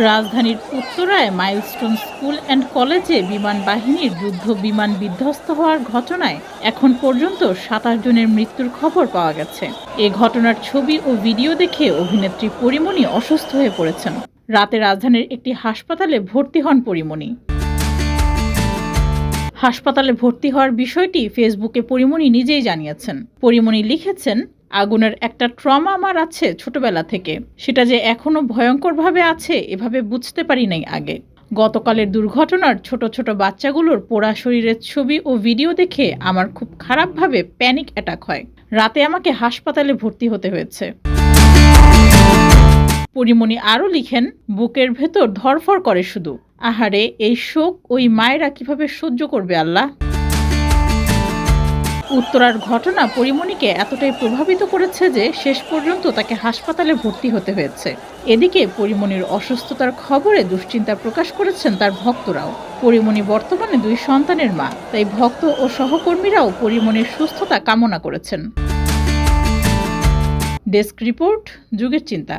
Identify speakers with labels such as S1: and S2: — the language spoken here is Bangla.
S1: রাজধানীর উত্তরায় মাইলস্টোন স্কুল অ্যান্ড কলেজে বিমান বাহিনীর যুদ্ধ বিমান বিধ্বস্ত হওয়ার ঘটনায় এখন পর্যন্ত ২৭ জনের মৃত্যুর খবর পাওয়া গেছে। এ ঘটনার ছবি ও ভিডিও দেখে অভিনেত্রী পরীমণি অসুস্থ হয়ে পড়েছেন। রাতে রাজধানীর একটি হাসপাতালে ভর্তি হন পরীমণি। হাসপাতালে ভর্তি হওয়ার বিষয়টি ফেসবুকে পরীমণি নিজেই জানিয়েছেন। পরীমণি লিখেছেন, আগুনের একটা ট্রমা আমার আছে ছোটবেলা থেকে, সেটা যে এখনো ভয়ঙ্করভাবে আছে এভাবে বুঝতে পারি নাই আগে। গতকালের দুর্ঘটনার ছোট ছোট বাচ্চাগুলোর পোড়া শরীরের ছবি ও ভিডিও দেখে আমার খুব খারাপভাবে প্যানিক অ্যাটাক হয়। রাতে আমাকে হাসপাতালে ভর্তি হতে হয়েছে। পরীমণি আরও লিখেন, বুকের ভেতর ধড়ফড় করে শুধু। আহারে, এই শোক ওই মায়েরা কিভাবে সহ্য করবে আল্লাহ। উত্তরার ঘটনা পরীমণিকে এতটাই প্রভাবিত করেছে যে শেষ পর্যন্ত তাকে হাসপাতালে ভর্তি হতে হয়েছে। এদিকে পরীমণির অসুস্থতার খবরে দুশ্চিন্তা প্রকাশ করেছেন তার ভক্তরাও। পরীমণি বর্তমানে 2 সন্তানের মা, তাই ভক্ত ও সহকর্মীরাও পরীমণির সুস্থতা কামনা করেছেন। ডেস্ক রিপোর্ট, যুগের চিন্তা।